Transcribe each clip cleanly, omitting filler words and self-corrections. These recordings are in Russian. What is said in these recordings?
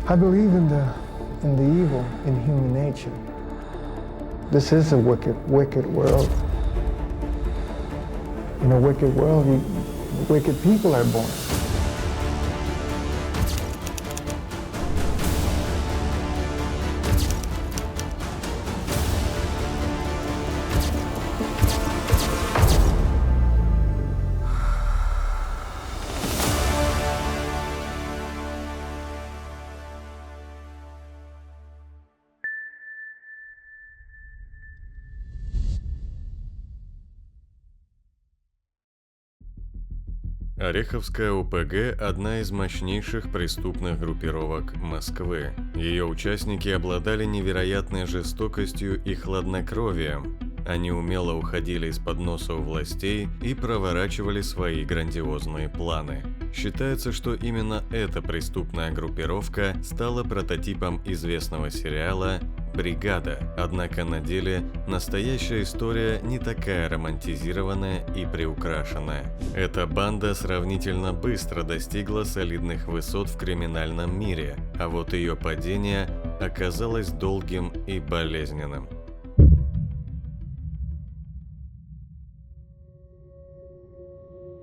I believe in the evil in human nature. This is a wicked world. In a wicked world, wicked people are born. Ореховская ОПГ – одна из мощнейших преступных группировок Москвы. Ее участники обладали невероятной жестокостью и хладнокровием. Они умело уходили из-под носа у властей и проворачивали свои грандиозные планы. Считается, что именно эта преступная группировка стала прототипом известного сериала «Бригада», однако на деле настоящая история не такая романтизированная и приукрашенная. Эта банда сравнительно быстро достигла солидных высот в криминальном мире, а вот ее падение оказалось долгим и болезненным.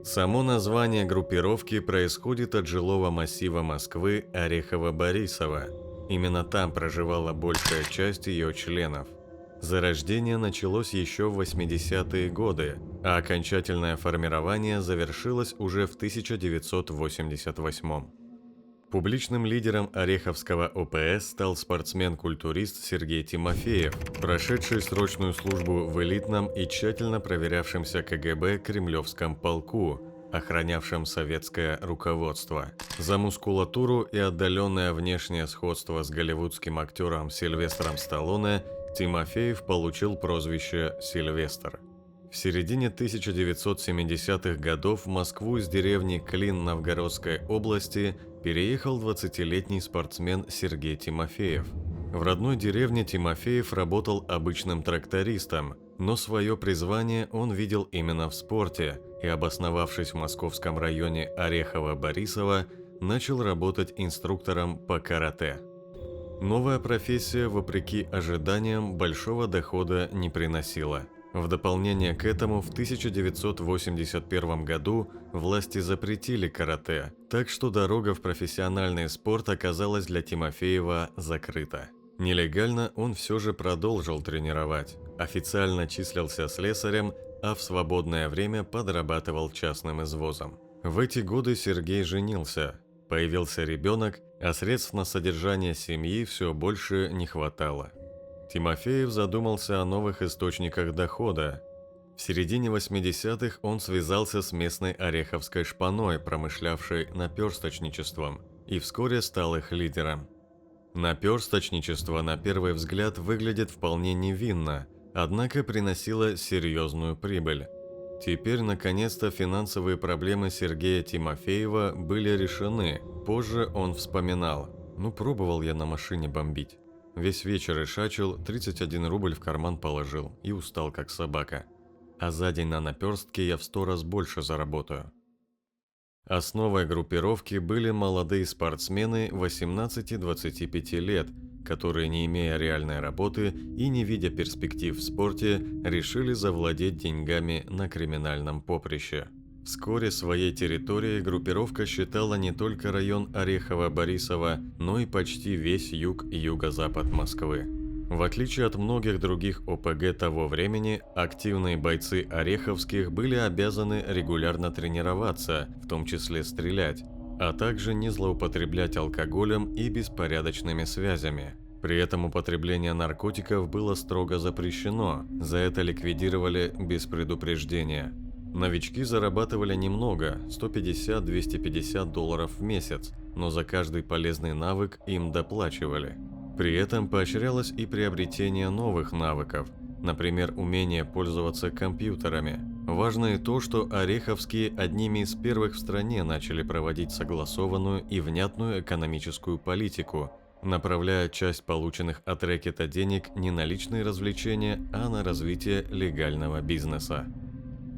Само название группировки происходит от жилого массива Москвы Орехово-Борисово. Именно там проживала большая часть ее членов. Зарождение началось еще в 80-е годы, а окончательное формирование завершилось уже в 1988. Публичным лидером Ореховского ОПС стал спортсмен-культурист Сергей Тимофеев, прошедший срочную службу в элитном и тщательно проверявшемся КГБ Кремлевском полку, охранявшем советское руководство. За мускулатуру и отдаленное внешнее сходство с голливудским актером Сильвестром Сталлоне Тимофеев получил прозвище «Сильвестр». В середине 1970-х годов в Москву из деревни Клин Новгородской области переехал 20-летний спортсмен Сергей Тимофеев. В родной деревне Тимофеев работал обычным трактористом, но свое призвание он видел именно в спорте и, обосновавшись в московском районе Орехово-Борисово, начал работать инструктором по карате. Новая профессия, вопреки ожиданиям, большого дохода не приносила. В дополнение к этому в 1981 году власти запретили карате, так что дорога в профессиональный спорт оказалась для Тимофеева закрыта. Нелегально он все же продолжил тренировать, официально числился слесарем, а в свободное время подрабатывал частным извозом. В эти годы Сергей женился, появился ребенок, а средств на содержание семьи все больше не хватало. Тимофеев задумался о новых источниках дохода. В середине 80-х он связался с местной ореховской шпаной, промышлявшей наперсточничеством, и вскоре стал их лидером. Наперсточничество на первый взгляд выглядит вполне невинно, однако приносило серьезную прибыль. Теперь, наконец-то, финансовые проблемы Сергея Тимофеева были решены. Позже он вспоминал: пробовал я на машине бомбить. Весь вечер ишачил, 31 рубль в карман положил и устал как собака. А за день на наперстке я в 100 раз больше заработаю». Основой группировки были молодые спортсмены 18-25 лет, которые, не имея реальной работы и не видя перспектив в спорте, решили завладеть деньгами на криминальном поприще. Вскоре своей территорией группировка считала не только район Орехово-Борисово, но и почти весь юг и юго-запад Москвы. В отличие от многих других ОПГ того времени, активные бойцы ореховских были обязаны регулярно тренироваться, в том числе стрелять, а также не злоупотреблять алкоголем и беспорядочными связями. При этом употребление наркотиков было строго запрещено, за это ликвидировали без предупреждения. Новички зарабатывали немного – 150-250 долларов в месяц, но за каждый полезный навык им доплачивали. При этом поощрялось и приобретение новых навыков, например, умение пользоваться компьютерами. Важно и то, что ореховские одними из первых в стране начали проводить согласованную и внятную экономическую политику, направляя часть полученных от рэкета денег не на личные развлечения, а на развитие легального бизнеса.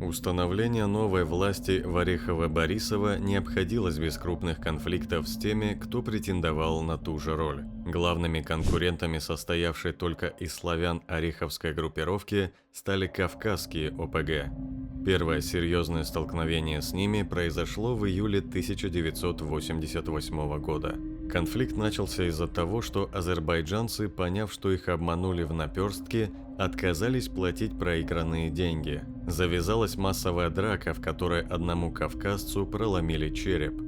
Установление новой власти в Орехово-Борисово не обходилось без крупных конфликтов с теми, кто претендовал на ту же роль. Главными конкурентами состоявшей только из славян ореховской группировки стали кавказские ОПГ. Первое серьезное столкновение с ними произошло в июле 1988 года. Конфликт начался из-за того, что азербайджанцы, поняв, что их обманули в наперстке, отказались платить проигранные деньги. Завязалась массовая драка, в которой одному кавказцу проломили череп.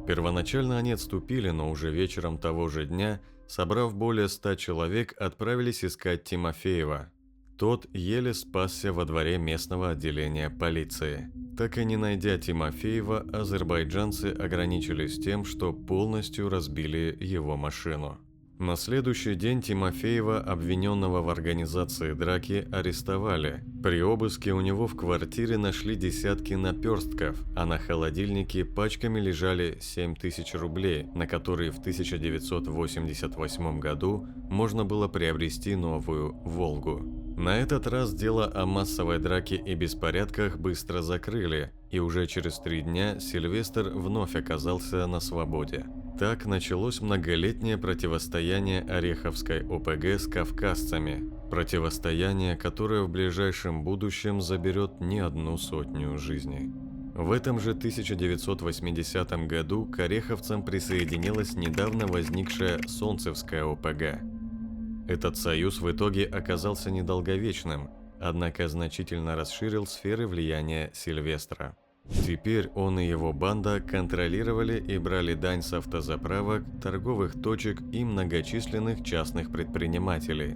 Первоначально они отступили, но уже вечером того же дня, собрав более 100 человек, отправились искать Тимофеева. Тот еле спасся во дворе местного отделения полиции. Так и не найдя Тимофеева, азербайджанцы ограничились тем, что полностью разбили его машину. На следующий день Тимофеева, обвиненного в организации драки, арестовали. При обыске у него в квартире нашли десятки наперстков, а на холодильнике пачками лежали 7000 рублей, на которые в 1988 году можно было приобрести новую «Волгу». На этот раз дело о массовой драке и беспорядках быстро закрыли, и уже через 3 дня Сильвестр вновь оказался на свободе. Так началось многолетнее противостояние Ореховской ОПГ с кавказцами. Противостояние, которое в ближайшем будущем заберет не одну сотню жизней. В этом же 1980 году к ореховцам присоединилась недавно возникшая Солнцевская ОПГ. Этот союз в итоге оказался недолговечным, однако значительно расширил сферы влияния Сильвестра. Теперь он и его банда контролировали и брали дань с автозаправок, торговых точек и многочисленных частных предпринимателей.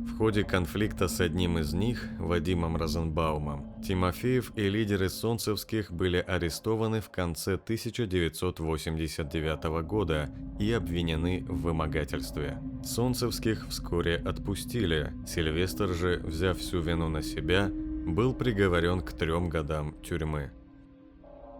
В ходе конфликта с одним из них, Вадимом Розенбаумом, Тимофеев и лидеры солнцевских были арестованы в конце 1989 года и обвинены в вымогательстве. Солнцевских вскоре отпустили, Сильвестр же, взяв всю вину на себя, был приговорен к 3 годам тюрьмы.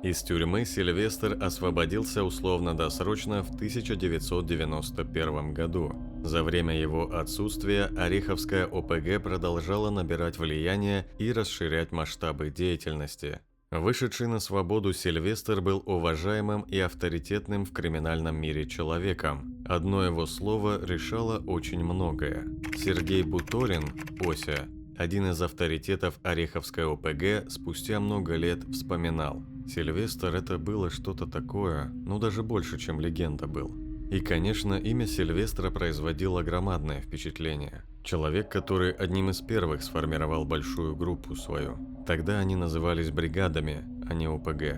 Из тюрьмы Сильвестр освободился условно-досрочно в 1991 году. За время его отсутствия Ореховская ОПГ продолжала набирать влияние и расширять масштабы деятельности. Вышедший на свободу Сильвестр был уважаемым и авторитетным в криминальном мире человеком. Одно его слово решало очень многое. Сергей Буторин, Ося, один из авторитетов Ореховской ОПГ, спустя много лет вспоминал: Сильвестр — это было что-то такое, ну даже больше, чем легенда был. И, конечно, имя Сильвестра производило громадное впечатление. Человек, который одним из первых сформировал большую группу свою. Тогда они назывались бригадами, а не ОПГ.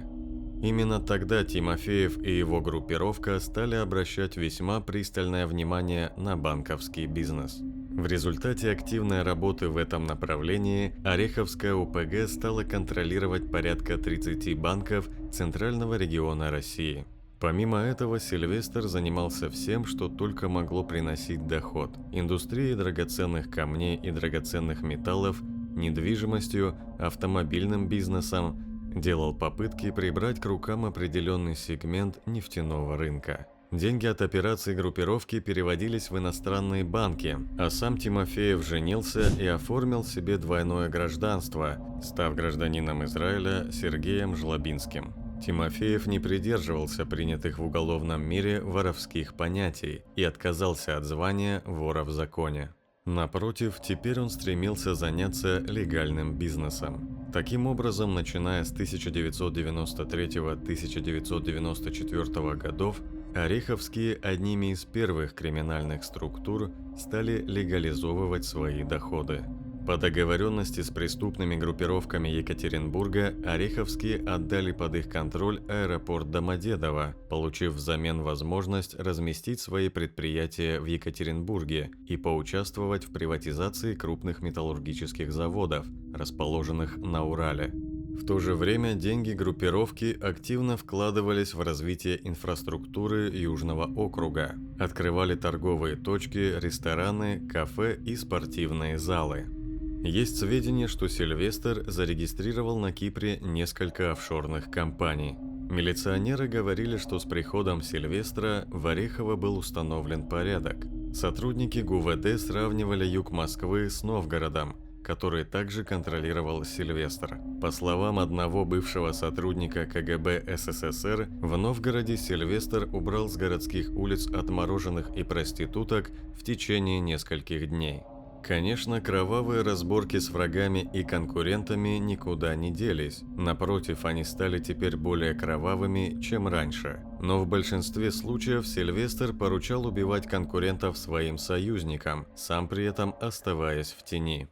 Именно тогда Тимофеев и его группировка стали обращать весьма пристальное внимание на банковский бизнес. В результате активной работы в этом направлении Ореховская ОПГ стала контролировать порядка 30 банков Центрального региона России. Помимо этого, Сильвестр занимался всем, что только могло приносить доход: индустрией драгоценных камней и драгоценных металлов, недвижимостью, автомобильным бизнесом, делал попытки прибрать к рукам определенный сегмент нефтяного рынка. Деньги от операций группировки переводились в иностранные банки, а сам Тимофеев женился и оформил себе двойное гражданство, став гражданином Израиля Сергеем Жлобинским. Тимофеев не придерживался принятых в уголовном мире воровских понятий и отказался от звания вора в законе. Напротив, теперь он стремился заняться легальным бизнесом. Таким образом, начиная с 1993-1994 годов, Ореховские одними из первых криминальных структур стали легализовывать свои доходы. По договоренности с преступными группировками Екатеринбурга Ореховские отдали под их контроль аэропорт Домодедово, получив взамен возможность разместить свои предприятия в Екатеринбурге и поучаствовать в приватизации крупных металлургических заводов, расположенных на Урале. В то же время деньги группировки активно вкладывались в развитие инфраструктуры Южного округа, открывали торговые точки, рестораны, кафе и спортивные залы. Есть сведения, что Сильвестр зарегистрировал на Кипре несколько офшорных компаний. Милиционеры говорили, что с приходом Сильвестра в Орехово был установлен порядок. Сотрудники ГУВД сравнивали юг Москвы с Новгородом, который также контролировал Сильвестр. По словам одного бывшего сотрудника КГБ СССР, в Новгороде Сильвестр убрал с городских улиц отмороженных и проституток в течение нескольких дней. Конечно, кровавые разборки с врагами и конкурентами никуда не делись. Напротив, они стали теперь более кровавыми, чем раньше. Но в большинстве случаев Сильвестр поручал убивать конкурентов своим союзникам, сам при этом оставаясь в тени.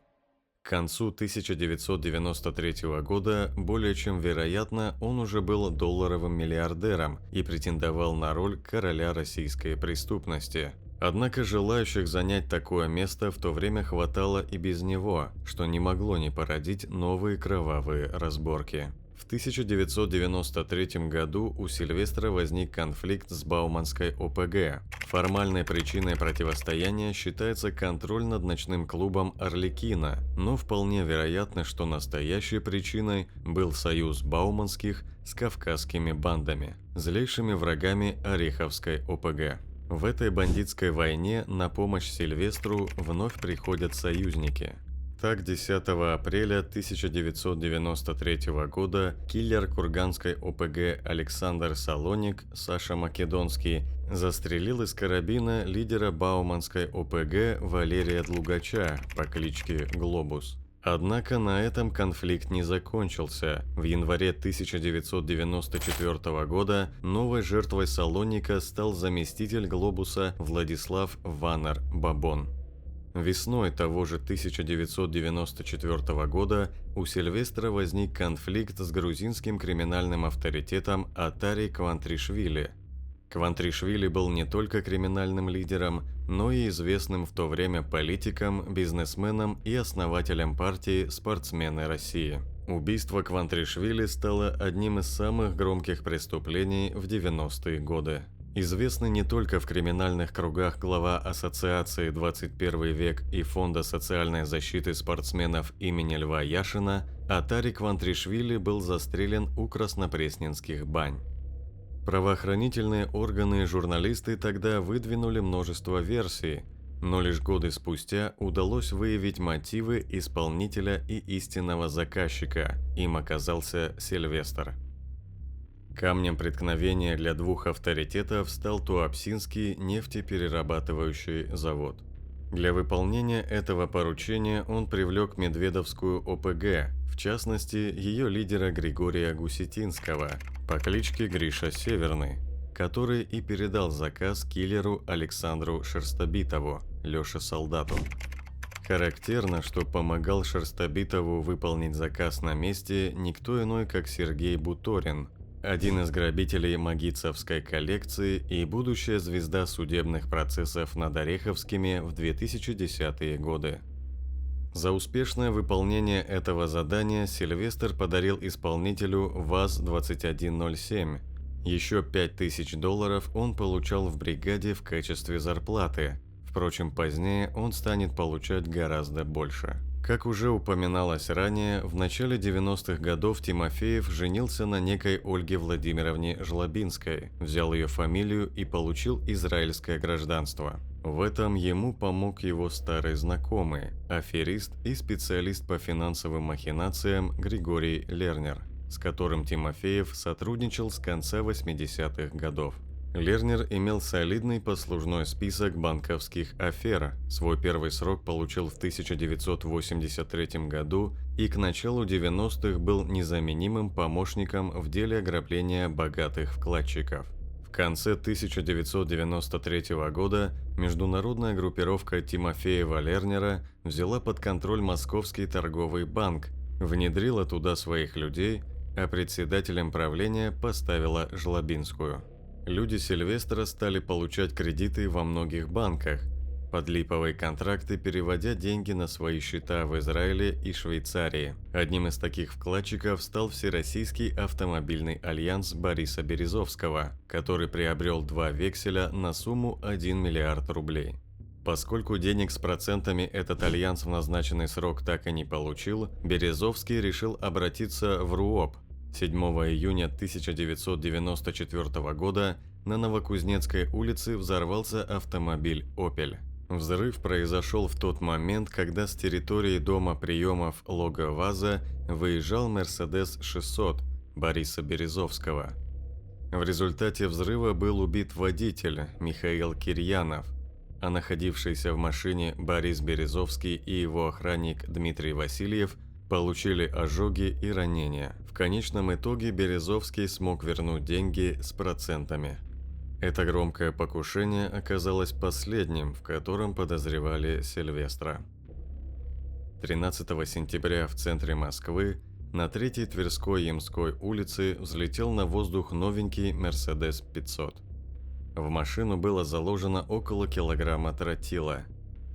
К концу 1993 года, более чем вероятно, он уже был долларовым миллиардером и претендовал на роль короля российской преступности. Однако желающих занять такое место в то время хватало и без него, что не могло не породить новые кровавые разборки. В 1993 году у Сильвестра возник конфликт с Бауманской ОПГ. Формальной причиной противостояния считается контроль над ночным клубом «Арлекино», но вполне вероятно, что настоящей причиной был союз бауманских с кавказскими бандами, злейшими врагами Ореховской ОПГ. В этой бандитской войне на помощь Сильвестру вновь приходят союзники. Так, 10 апреля 1993 года киллер Курганской ОПГ Александр Салоник, Саша Македонский, застрелил из карабина лидера Бауманской ОПГ Валерия Длугача по кличке Глобус. Однако на этом конфликт не закончился. В январе 1994 года новой жертвой Салоника стал заместитель Глобуса Владислав Ванар Бабон. Весной того же 1994 года у Сильвестра возник конфликт с грузинским криминальным авторитетом Атари Квантришвили. Квантришвили был не только криминальным лидером, но и известным в то время политиком, бизнесменом и основателем партии «Спортсмены России». Убийство Квантришвили стало одним из самых громких преступлений в 90-е годы. Известный не только в криминальных кругах глава Ассоциации «21 век» и Фонда социальной защиты спортсменов имени Льва Яшина, Атари Квантришвили был застрелен у Краснопресненских бань. Правоохранительные органы и журналисты тогда выдвинули множество версий, но лишь годы спустя удалось выявить мотивы исполнителя и истинного заказчика. Им оказался Сильвестр. Камнем преткновения для двух авторитетов стал Туапсинский нефтеперерабатывающий завод. Для выполнения этого поручения он привлек Медведовскую ОПГ, в частности, ее лидера Григория Гусетинского по кличке Гриша Северный, который и передал заказ киллеру Александру Шерстобитову, Лёше Солдату. Характерно, что помогал Шерстобитову выполнить заказ на месте никто иной, как Сергей Буторин, один из грабителей Магицевской коллекции и будущая звезда судебных процессов над Ореховскими в 2010-е годы. За успешное выполнение этого задания Сильвестр подарил исполнителю ВАЗ-2107. Еще $5000 он получал в бригаде в качестве зарплаты. Впрочем, позднее он станет получать гораздо больше. Как уже упоминалось ранее, в начале 90-х годов Тимофеев женился на некой Ольге Владимировне Жлобинской, взял ее фамилию и получил израильское гражданство. В этом ему помог его старый знакомый, аферист и специалист по финансовым махинациям Григорий Лернер, с которым Тимофеев сотрудничал с конца 80-х годов. Лернер имел солидный послужной список банковских афер, свой первый срок получил в 1983 году и к началу 90-х был незаменимым помощником в деле ограбления богатых вкладчиков. В конце 1993 года международная группировка Тимофеева-Лернера взяла под контроль Московский торговый банк, внедрила туда своих людей, а председателем правления поставила Жлобинскую. Люди Сильвестра стали получать кредиты во многих банках, под липовые контракты переводя деньги на свои счета в Израиле и Швейцарии. Одним из таких вкладчиков стал Всероссийский автомобильный альянс Бориса Березовского, который приобрел 2 векселя на сумму 1 миллиард рублей. Поскольку денег с процентами этот альянс в назначенный срок так и не получил, Березовский решил обратиться в РУОП. 7 июня 1994 года на Новокузнецкой улице взорвался автомобиль «Опель». Взрыв произошел в тот момент, когда с территории дома приемов Лого ВАЗа выезжал Мерседес 600 Бориса Березовского. В результате взрыва был убит водитель Михаил Кирьянов, а находившийся в машине Борис Березовский и его охранник Дмитрий Васильев получили ожоги и ранения. В конечном итоге Березовский смог вернуть деньги с процентами. Это громкое покушение оказалось последним, в котором подозревали Сильвестра. 13 сентября в центре Москвы на 3-й Тверской Ямской улице взлетел на воздух новенький Мерседес 500. В машину было заложено около килограмма тротила.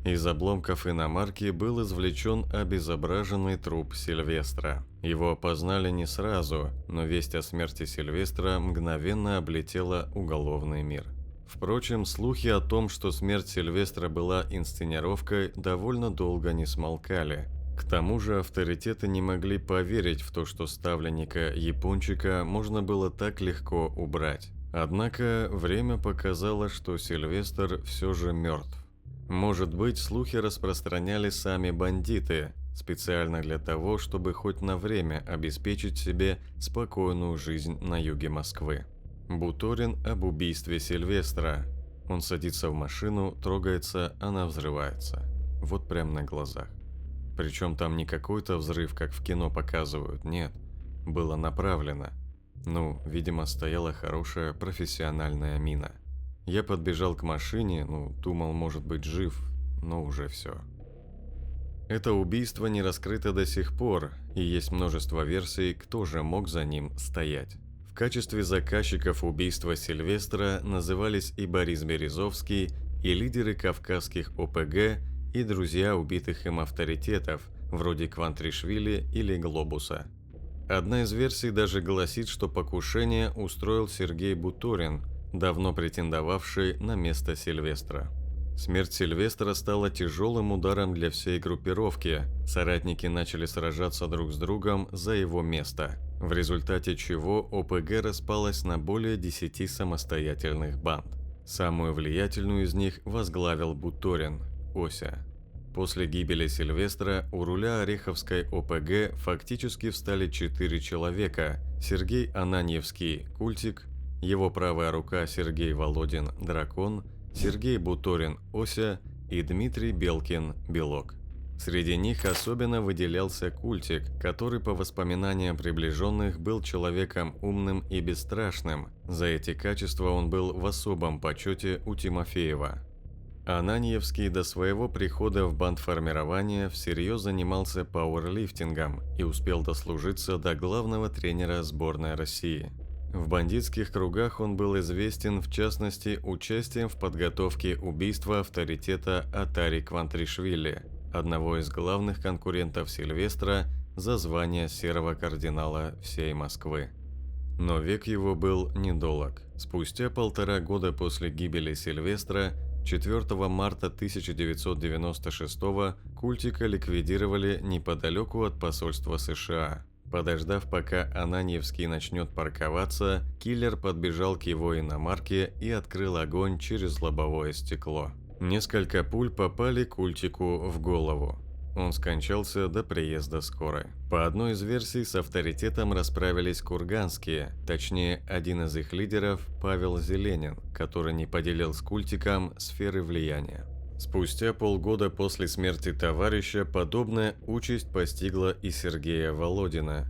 Из обломков иномарки был извлечен обезображенный труп Сильвестра. Его опознали не сразу, но весть о смерти Сильвестра мгновенно облетела уголовный мир. Впрочем, слухи о том, что смерть Сильвестра была инсценировкой, довольно долго не смолкали. К тому же авторитеты не могли поверить в то, что ставленника Япончика можно было так легко убрать. Однако время показало, что Сильвестр все же мертв. Может быть, слухи распространяли сами бандиты, специально для того, чтобы хоть на время обеспечить себе спокойную жизнь на юге Москвы. Буторин об убийстве Сильвестра. Он садится в машину, трогается, она взрывается. Вот прямо на глазах. Причем там не какой-то взрыв, как в кино показывают, нет. Было направлено. Видимо, стояла хорошая профессиональная мина. Я подбежал к машине, думал, может быть, жив, но уже все. Это убийство не раскрыто до сих пор, и есть множество версий, кто же мог за ним стоять. В качестве заказчиков убийства Сильвестра назывались и Борис Березовский, и лидеры кавказских ОПГ, и друзья убитых им авторитетов, вроде Квантришвили или Глобуса. Одна из версий даже гласит, что покушение устроил Сергей Буторин, давно претендовавший на место Сильвестра. Смерть Сильвестра стала тяжелым ударом для всей группировки. Соратники начали сражаться друг с другом за его место, в результате чего ОПГ распалась на более 10 самостоятельных банд. Самую влиятельную из них возглавил Буторин, Ося. После гибели Сильвестра у руля Ореховской ОПГ фактически встали 4 человека: Сергей Ананьевский, Культик, его правая рука Сергей Володин, Дракон, Сергей Буторин, Ося и Дмитрий Белкин, Белок. Среди них особенно выделялся Культик, который, по воспоминаниям приближенных, был человеком умным и бесстрашным. За эти качества он был в особом почете у Тимофеева. Ананьевский до своего прихода в бандформирование всерьез занимался пауэрлифтингом и успел дослужиться до главного тренера сборной России. В бандитских кругах он был известен, в частности, участием в подготовке убийства авторитета Атари Квантришвили, одного из главных конкурентов Сильвестра за звание серого кардинала всей Москвы. Но век его был недолог. Спустя 1,5 года после гибели Сильвестра, 4 марта 1996 Культика ликвидировали неподалеку от посольства США. Подождав, пока Ананьевский начнет парковаться, киллер подбежал к его иномарке и открыл огонь через лобовое стекло. Несколько пуль попали Культику в голову. Он скончался до приезда скорой. По одной из версий, с авторитетом расправились курганские, точнее, один из их лидеров, Павел Зеленин, который не поделил с Культиком сферы влияния. Спустя полгода после смерти товарища подобная участь постигла и Сергея Володина.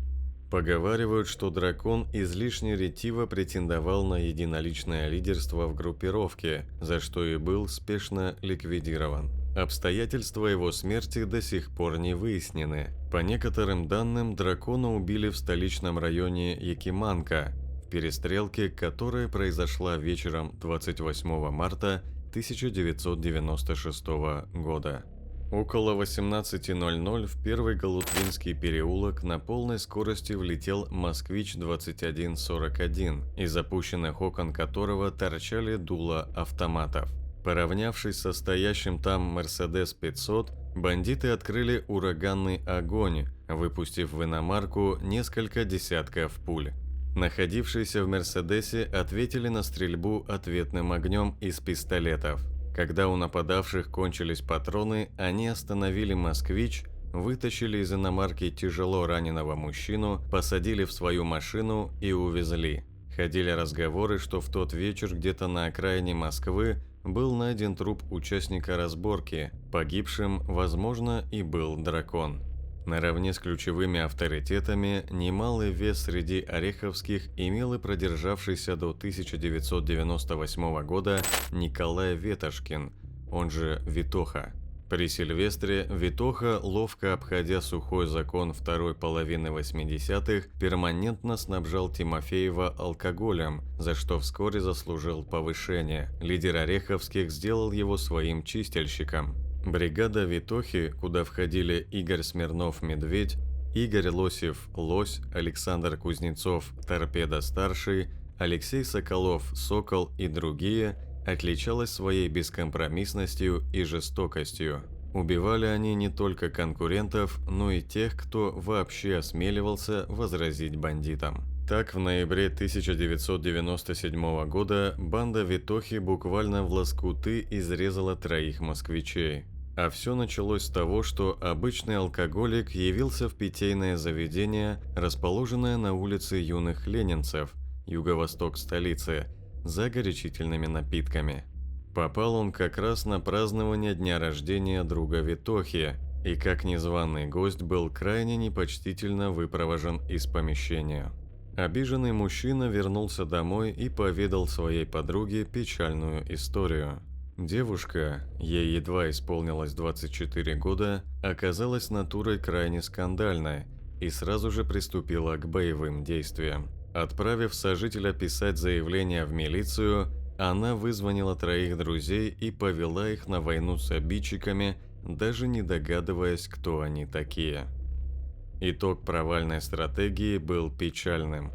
Поговаривают, что Дракон излишне ретиво претендовал на единоличное лидерство в группировке, за что и был спешно ликвидирован. Обстоятельства его смерти до сих пор не выяснены. По некоторым данным, Дракона убили в столичном районе Якиманка, в перестрелке, которая произошла вечером 28 марта 1996 года. Около 18:00 в первый Галутвинский переулок на полной скорости влетел «Москвич-2141», из запущенных окон которого торчали дула автоматов. Поравнявшись со стоящим там «Мерседес 500», бандиты открыли ураганный огонь, выпустив в иномарку несколько десятков пуль. Находившиеся в «Мерседесе» ответили на стрельбу ответным огнем из пистолетов. Когда у нападавших кончились патроны, они остановили «Москвич», вытащили из иномарки тяжело раненого мужчину, посадили в свою машину и увезли. Ходили разговоры, что в тот вечер где-то на окраине Москвы был найден труп участника разборки, погибшим, возможно, и был дракон. Наравне с ключевыми авторитетами немалый вес среди ореховских имел и продержавшийся до 1998 года Николай Ветошкин, он же Витоха. При Сильвестре Витоха, ловко обходя сухой закон второй половины 80-х, перманентно снабжал Тимофеева алкоголем, за что вскоре заслужил повышение. Лидер ореховских сделал его своим чистильщиком. Бригада Витохи, куда входили Игорь Смирнов-Медведь, Игорь Лосев-Лось, Александр Кузнецов, Торпедо-Старший, Алексей Соколов-Сокол и другие, отличалась своей бескомпромиссностью и жестокостью. Убивали они не только конкурентов, но и тех, кто вообще осмеливался возразить бандитам. Так, в ноябре 1997 года банда Витохи буквально в лоскуты изрезала 3 москвичей. А все началось с того, что обычный алкоголик явился в питейное заведение, расположенное на улице Юных Ленинцев, юго-восток столицы, за горячительными напитками. Попал он как раз на празднование дня рождения друга Витохи, и как незваный гость был крайне непочтительно выпровожен из помещения. Обиженный мужчина вернулся домой и поведал своей подруге печальную историю. Девушка, ей едва исполнилось 24 года, оказалась натурой крайне скандальной и сразу же приступила к боевым действиям. Отправив сожителя писать заявление в милицию, она вызвонила 3 друзей и повела их на войну с обидчиками, даже не догадываясь, кто они такие. Итог провальной стратегии был печальным.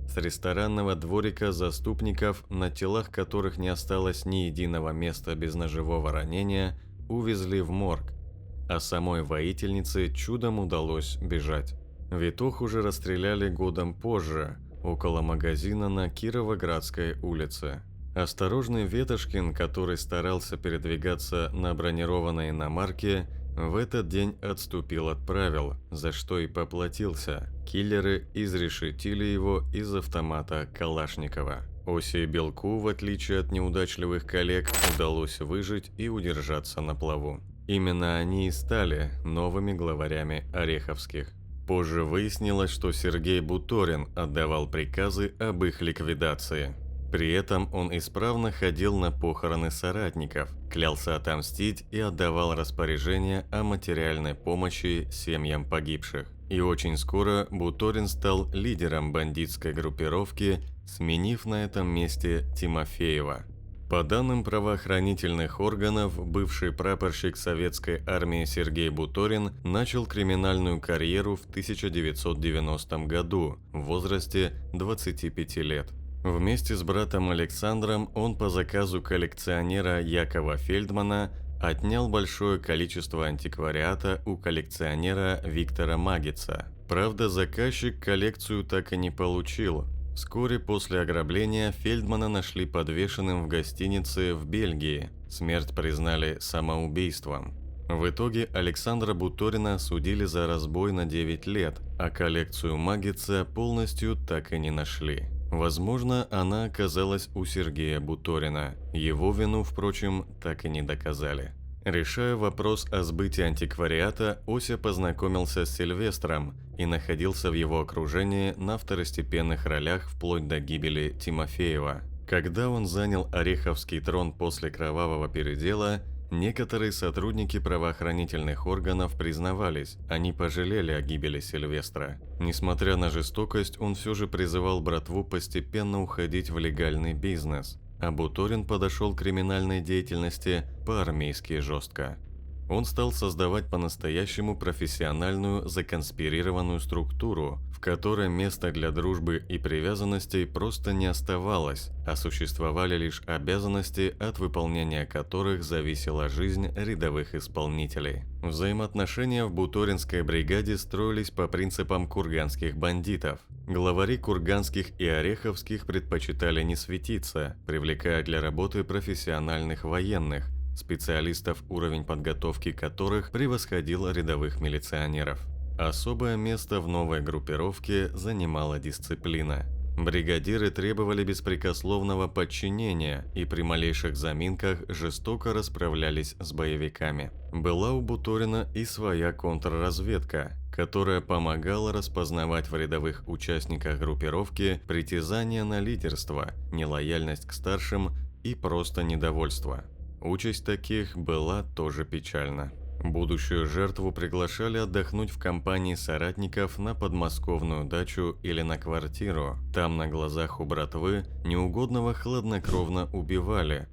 С ресторанного дворика заступников, на телах которых не осталось ни единого места без ножевого ранения, увезли в морг, а самой воительнице чудом удалось бежать. Витоху же расстреляли годом позже, около магазина на Кировоградской улице. Осторожный Ветошкин, который старался передвигаться на бронированной иномарке, в этот день отступил от правил, за что и поплатился. Киллеры изрешетили его из автомата Калашникова. Осе и Белку, в отличие от неудачливых коллег, удалось выжить и удержаться на плаву. Именно они и стали новыми главарями ореховских. Позже выяснилось, что Сергей Буторин отдавал приказы об их ликвидации. При этом он исправно ходил на похороны соратников, клялся отомстить и отдавал распоряжения о материальной помощи семьям погибших. И очень скоро Буторин стал лидером бандитской группировки, сменив на этом месте Тимофеева. По данным правоохранительных органов, бывший прапорщик советской армии Сергей Буторин начал криминальную карьеру в 1990 году в возрасте 25 лет. Вместе с братом Александром он по заказу коллекционера Якова Фельдмана отнял большое количество антиквариата у коллекционера Виктора Магица. Правда, заказчик коллекцию так и не получил. Вскоре после ограбления Фельдмана нашли подвешенным в гостинице в Бельгии. Смерть признали самоубийством. В итоге Александра Буторина осудили за разбой на 9 лет, а коллекцию Магица полностью так и не нашли. Возможно, она оказалась у Сергея Буторина. Его вину, впрочем, так и не доказали. Решая вопрос о сбытии антиквариата, Ося познакомился с Сильвестром и находился в его окружении на второстепенных ролях вплоть до гибели Тимофеева. Когда он занял Ореховский трон после кровавого передела, некоторые сотрудники правоохранительных органов признавались, они пожалели о гибели Сильвестра. Несмотря на жестокость, он все же призывал братву постепенно уходить в легальный бизнес, а Буторин подошел к криминальной деятельности по-армейски жестко. Он стал создавать по-настоящему профессиональную законспирированную структуру, в которой места для дружбы и привязанностей просто не оставалось, а существовали лишь обязанности, от выполнения которых зависела жизнь рядовых исполнителей. Взаимоотношения в буторинской бригаде строились по принципам курганских бандитов. Главари курганских и ореховских предпочитали не светиться, привлекая для работы профессиональных военных, специалистов, уровень подготовки которых превосходил рядовых милиционеров. Особое место в новой группировке занимала дисциплина. Бригадиры требовали беспрекословного подчинения и при малейших заминках жестоко расправлялись с боевиками. Была у Буторина и своя контрразведка, которая помогала распознавать в рядовых участниках группировки притязания на лидерство, нелояльность к старшим и просто недовольство. Участь таких была тоже печальна. Будущую жертву приглашали отдохнуть в компании соратников на подмосковную дачу или на квартиру. Там на глазах у братвы неугодного хладнокровно убивали,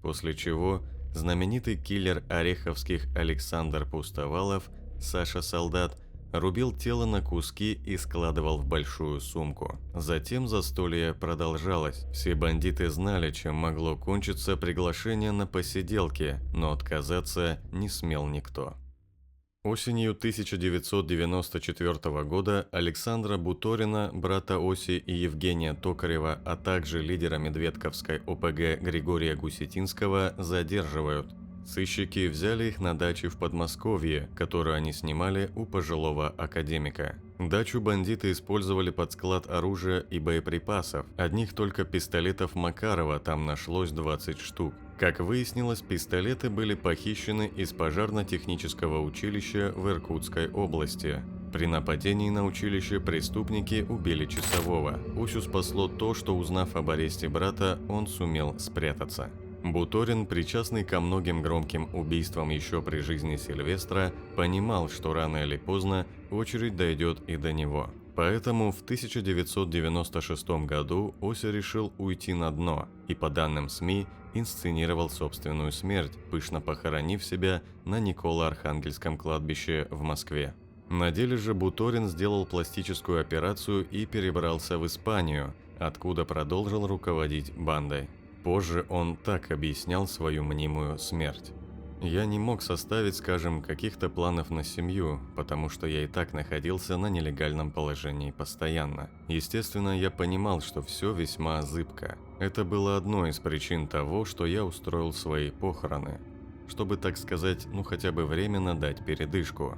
после чего знаменитый киллер ореховских Александр Пустовалов, Саша Солдат, рубил тело на куски и складывал в большую сумку. Затем застолье продолжалось. Все бандиты знали, чем могло кончиться приглашение на посиделки, но отказаться не смел никто. Осенью 1994 года Александра Буторина, брата Оси и Евгения Токарева, а также лидера Медведковской ОПГ Григория Гусетинского задерживают. Сыщики взяли их на даче в Подмосковье, которую они снимали у пожилого академика. Дачу бандиты использовали под склад оружия и боеприпасов. Одних только пистолетов Макарова там нашлось 20 штук. Как выяснилось, пистолеты были похищены из пожарно-технического училища в Иркутской области. При нападении на училище преступники убили часового. Осю спасло то, что, узнав об аресте брата, он сумел спрятаться. Буторин, причастный ко многим громким убийствам еще при жизни Сильвестра, понимал, что рано или поздно очередь дойдет и до него. Поэтому в 1996 году Ося решил уйти на дно и, по данным СМИ, инсценировал собственную смерть, пышно похоронив себя на Николо-Архангельском кладбище в Москве. На деле же Буторин сделал пластическую операцию и перебрался в Испанию, откуда продолжил руководить бандой. Позже он так объяснял свою мнимую смерть. «Я не мог составить, скажем, каких-то планов на семью, потому что я и так находился на нелегальном положении постоянно. Естественно, я понимал, что все весьма зыбко. Это было одной из причин того, что я устроил свои похороны, чтобы, так сказать, хотя бы временно дать передышку.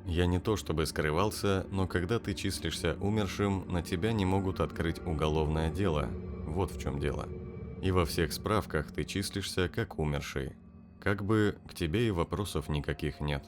Я не то чтобы скрывался, но когда ты числишься умершим, на тебя не могут открыть уголовное дело. Вот в чем дело. И во всех справках ты числишься как умерший. Как бы к тебе и вопросов никаких нет».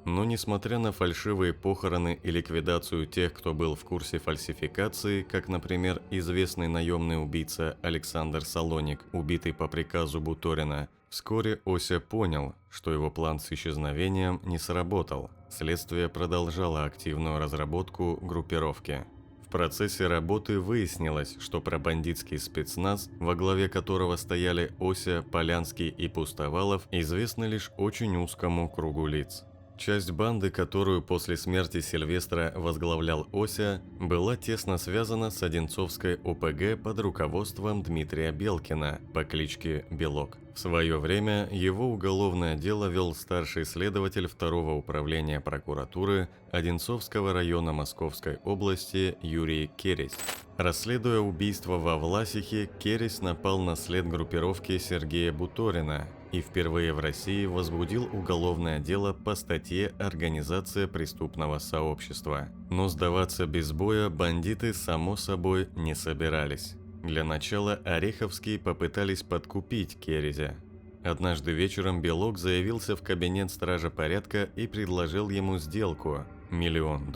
Но несмотря на фальшивые похороны и ликвидацию тех, кто был в курсе фальсификации, как, например, известный наемный убийца Александр Салоник, убитый по приказу Буторина, вскоре Ося понял, что его план с исчезновением не сработал. Следствие продолжало активную разработку группировки. В процессе работы выяснилось, что про бандитский спецназ, во главе которого стояли Ося, Полянский и Пустовалов, известно лишь очень узкому кругу лиц. Часть банды, которую после смерти Сильвестра возглавлял Ося, была тесно связана с Одинцовской ОПГ под руководством Дмитрия Белкина по кличке Белок. В свое время его уголовное дело вел старший следователь 2-го управления прокуратуры Одинцовского района Московской области Юрий Кересь. Расследуя убийство во Власихе, Кересь напал на след группировки Сергея Буторина и впервые в России возбудил уголовное дело по статье «Организация преступного сообщества». Но сдаваться без боя бандиты, само собой, не собирались. Для начала ореховские попытались подкупить Керезя. Однажды вечером Белок заявился в кабинет стража порядка и предложил ему сделку – $1 миллион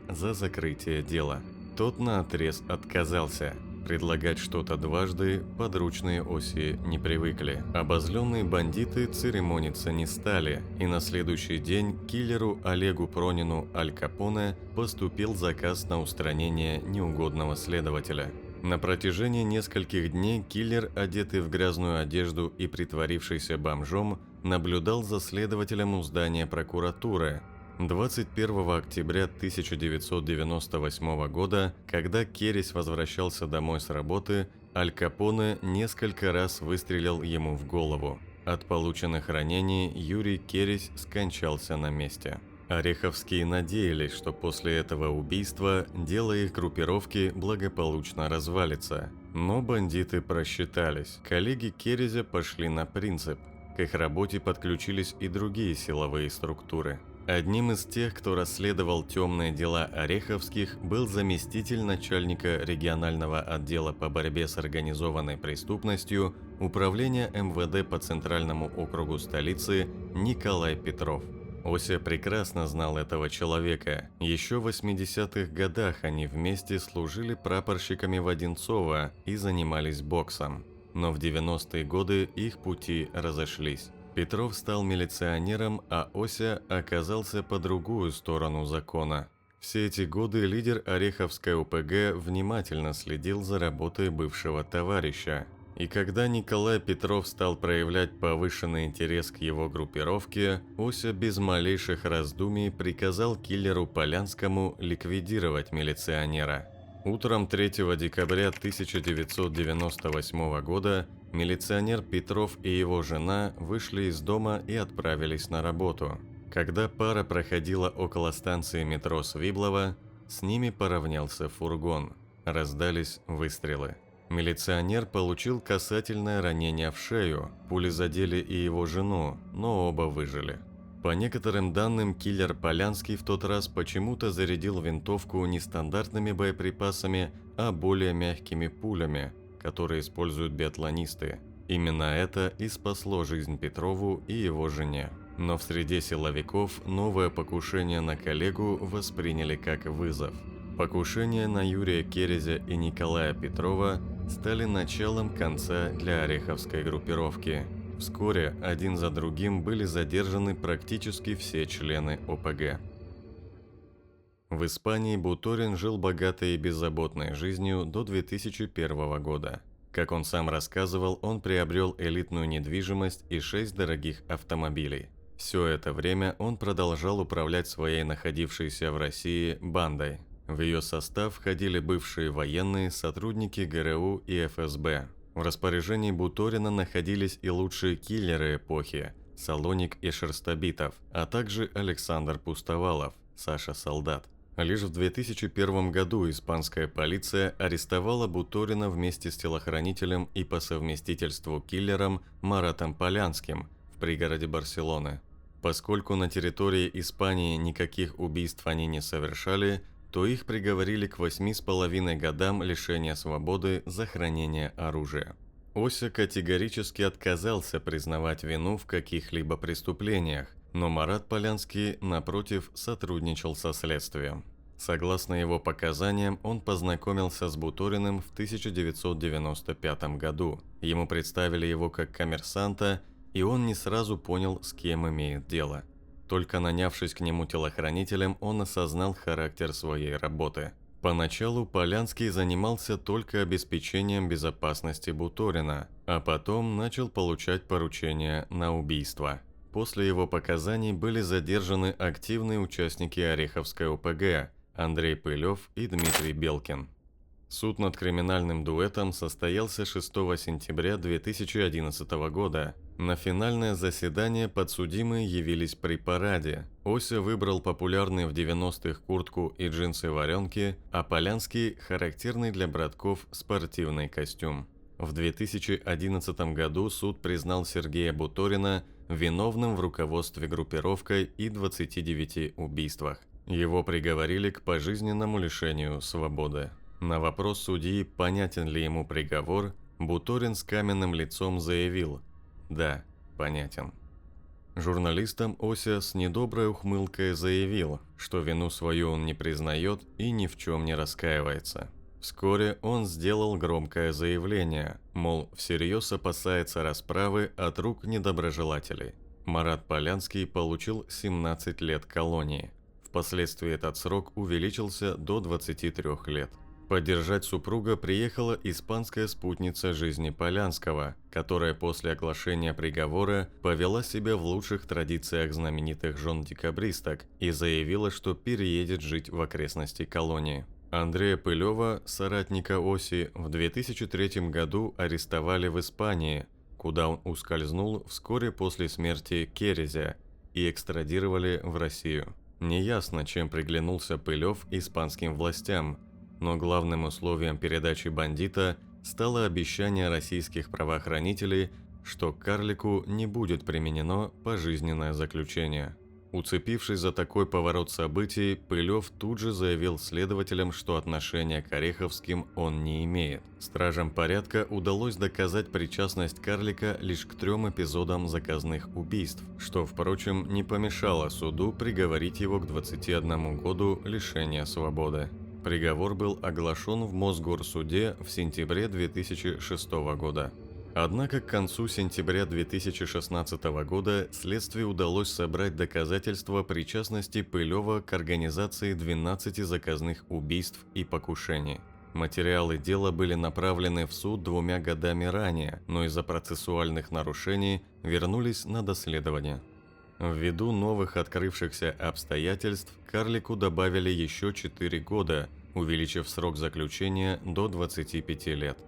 за закрытие дела. Тот наотрез отказался. Предлагать что-то дважды подручные Оси не привыкли. Обозленные бандиты церемониться не стали, и на следующий день киллеру Олегу Пронину Аль Капоне поступил заказ на устранение неугодного следователя. На протяжении нескольких дней киллер, одетый в грязную одежду и притворившийся бомжом, наблюдал за следователем у здания прокуратуры. 21 октября 1998 года, когда Кересь возвращался домой с работы, Аль Капоне несколько раз выстрелил ему в голову. От полученных ранений Юрий Кересь скончался на месте. Ореховские надеялись, что после этого убийства дело их группировки благополучно развалится. Но бандиты просчитались. Коллеги Керезя пошли на принцип. К их работе подключились и другие силовые структуры. Одним из тех, кто расследовал темные дела Ореховских, был заместитель начальника регионального отдела по борьбе с организованной преступностью Управления МВД по Центральному округу столицы Николай Петров. Ося прекрасно знал этого человека. Еще в 80-х годах они вместе служили прапорщиками в Одинцово и занимались боксом. Но в 90-е годы их пути разошлись. Петров стал милиционером, а Ося оказался по другую сторону закона. Все эти годы лидер Ореховской ОПГ внимательно следил за работой бывшего товарища. И когда Николай Петров стал проявлять повышенный интерес к его группировке, Ося без малейших раздумий приказал киллеру Полянскому ликвидировать милиционера. Утром 3 декабря 1998 года милиционер Петров и его жена вышли из дома и отправились на работу. Когда пара проходила около станции метро Свиблово, с ними поравнялся фургон. Раздались выстрелы. Милиционер получил касательное ранение в шею, пули задели и его жену, но оба выжили. По некоторым данным, киллер Полянский в тот раз почему-то зарядил винтовку не стандартными боеприпасами, а более мягкими пулями, которые используют биатлонисты. Именно это и спасло жизнь Петрову и его жене. Но в среде силовиков новое покушение на коллегу восприняли как вызов. Покушения на Юрия Керезя и Николая Петрова стали началом конца для ореховской группировки. Вскоре один за другим были задержаны практически все члены ОПГ. В Испании Буторин жил богатой и беззаботной жизнью до 2001 года. Как он сам рассказывал, он приобрел элитную недвижимость и 6 дорогих автомобилей. Все это время он продолжал управлять своей находившейся в России бандой. В ее состав входили бывшие военные, сотрудники ГРУ и ФСБ. В распоряжении Буторина находились и лучшие киллеры эпохи – Салоник и Шерстобитов, а также Александр Пустовалов, Саша Солдат. Лишь в 2001 году испанская полиция арестовала Буторина вместе с телохранителем и по совместительству киллером Маратом Полянским в пригороде Барселоны. Поскольку на территории Испании никаких убийств они не совершали, то их приговорили к 8,5 годам лишения свободы за хранение оружия. Ося категорически отказался признавать вину в каких-либо преступлениях, но Марат Полянский, напротив, сотрудничал со следствием. Согласно его показаниям, он познакомился с Буториным в 1995 году. Ему представили его как коммерсанта, и он не сразу понял, с кем имеет дело. Только нанявшись к нему телохранителем, он осознал характер своей работы. Поначалу Полянский занимался только обеспечением безопасности Буторина, а потом начал получать поручения на убийство. После его показаний были задержаны активные участники Ореховской ОПГ Андрей Пылев и Дмитрий Белкин. Суд над криминальным дуэтом состоялся 6 сентября 2011 года. На финальное заседание подсудимые явились при параде. Ося выбрал популярные в 90-х куртку и джинсы-варенки, а Полянский – характерный для братков спортивный костюм. В 2011 году суд признал Сергея Буторина виновным в руководстве группировкой и 29 убийствах. Его приговорили к пожизненному лишению свободы. На вопрос судьи, понятен ли ему приговор, Буторин с каменным лицом заявил: «Да, понятен». Журналистам Ося с недоброй ухмылкой заявил, что вину свою он не признает и ни в чем не раскаивается. Вскоре он сделал громкое заявление, мол, всерьез опасается расправы от рук недоброжелателей. Марат Полянский получил 17 лет колонии. Впоследствии этот срок увеличился до 23 лет. Поддержать супруга приехала испанская спутница жизни Полянского, которая после оглашения приговора повела себя в лучших традициях знаменитых жен декабристок и заявила, что переедет жить в окрестности колонии. Андрея Пылева, соратника Оси, в 2003 году арестовали в Испании, куда он ускользнул вскоре после смерти Керезя, и экстрадировали в Россию. Неясно, чем приглянулся Пылев испанским властям, но главным условием передачи бандита стало обещание российских правоохранителей, что к карлику не будет применено пожизненное заключение. Уцепившись за такой поворот событий, Пылев тут же заявил следователям, что отношения к Ореховским он не имеет. Стражам порядка удалось доказать причастность карлика лишь к 3 эпизодам заказных убийств, что, впрочем, не помешало суду приговорить его к 21 году лишения свободы. Приговор был оглашен в Мосгорсуде в сентябре 2006 года. Однако к концу сентября 2016 года следствию удалось собрать доказательства причастности Пылева к организации 12 заказных убийств и покушений. Материалы дела были направлены в суд 2 годами ранее, но из-за процессуальных нарушений вернулись на доследование. Ввиду новых открывшихся обстоятельств, карлику добавили еще 4 года, увеличив срок заключения до 25 лет.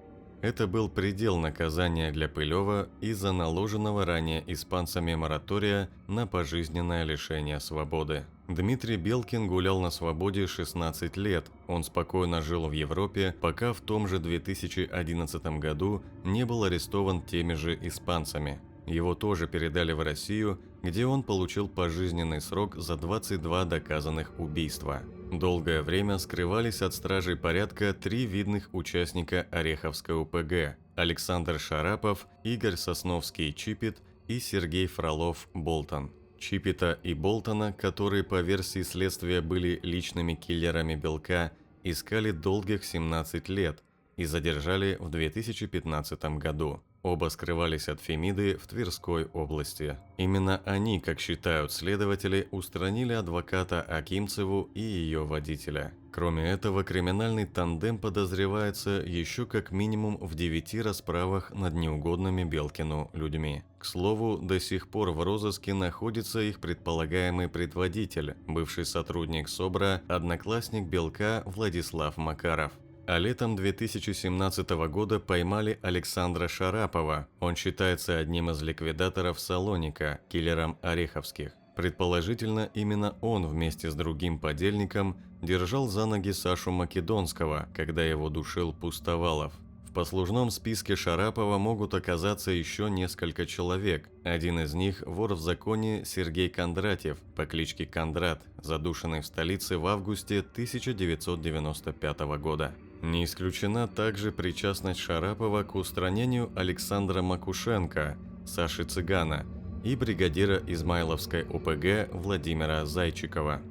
Это был предел наказания для Пылева из-за наложенного ранее испанцами моратория на пожизненное лишение свободы. Дмитрий Белкин гулял на свободе 16 лет. Он спокойно жил в Европе, пока в том же 2011 году не был арестован теми же испанцами. Его тоже передали в Россию, где он получил пожизненный срок за 22 доказанных убийства. Долгое время скрывались от стражей порядка 3 видных участника Ореховской ОПГ – Александр Шарапов, Игорь Сосновский-Чипит и Сергей Фролов-Болтон. Чипита и Болтона, которые по версии следствия были личными киллерами Белка, искали долгих 17 лет и задержали в 2015 году. Оба скрывались от Фемиды в Тверской области. Именно они, как считают следователи, устранили адвоката Акимцеву и ее водителя. Кроме этого, криминальный тандем подозревается еще как минимум в 9 расправах над неугодными Белкину людьми. К слову, до сих пор в розыске находится их предполагаемый предводитель, бывший сотрудник СОБРа, одноклассник Белка Владислав Макаров. А летом 2017 года поймали Александра Шарапова. Он считается одним из ликвидаторов Салоника, киллером Ореховских. Предположительно, именно он вместе с другим подельником держал за ноги Сашу Македонского, когда его душил Пустовалов. В послужном списке Шарапова могут оказаться еще несколько человек. Один из них – вор в законе Сергей Кондратьев по кличке Кондрат, задушенный в столице в августе 1995 года. Не исключена также причастность Шарапова к устранению Александра Макушенко, Саши Цыгана и бригадира Измайловской ОПГ Владимира Зайчикова.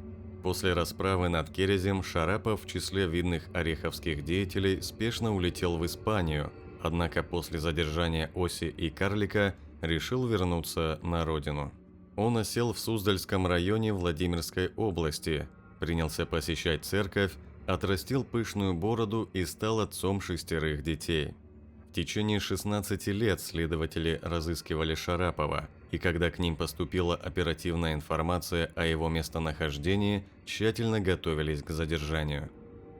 После расправы над Керезем Шарапов в числе видных ореховских деятелей спешно улетел в Испанию, однако после задержания Оси и Карлика решил вернуться на родину. Он осел в Суздальском районе Владимирской области, принялся посещать церковь, отрастил пышную бороду и стал отцом 6 детей. В течение 16 лет следователи разыскивали Шарапова, и когда к ним поступила оперативная информация о его местонахождении, тщательно готовились к задержанию.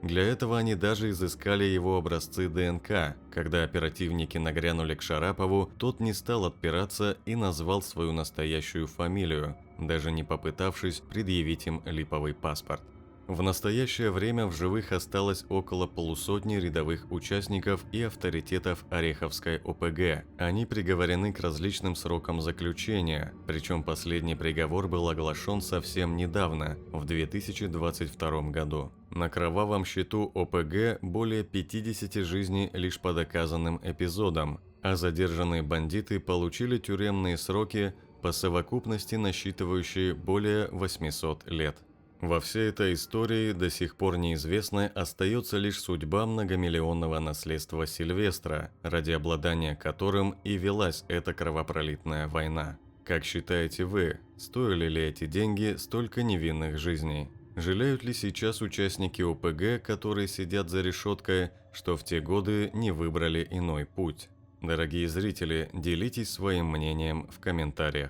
Для этого они даже изыскали его образцы ДНК. Когда оперативники нагрянули к Шарапову, тот не стал отпираться и назвал свою настоящую фамилию, даже не попытавшись предъявить им липовый паспорт. В настоящее время в живых осталось около полусотни рядовых участников и авторитетов Ореховской ОПГ. Они приговорены к различным срокам заключения, причем последний приговор был оглашен совсем недавно, в 2022 году. На кровавом счету ОПГ более 50 жизней лишь по доказанным эпизодам, а задержанные бандиты получили тюремные сроки по совокупности насчитывающие более 800 лет. Во всей этой истории до сих пор неизвестной остается лишь судьба многомиллионного наследства Сильвестра, ради обладания которым и велась эта кровопролитная война. Как считаете вы, стоили ли эти деньги столько невинных жизней? Жалеют ли сейчас участники ОПГ, которые сидят за решеткой, что в те годы не выбрали иной путь? Дорогие зрители, делитесь своим мнением в комментариях.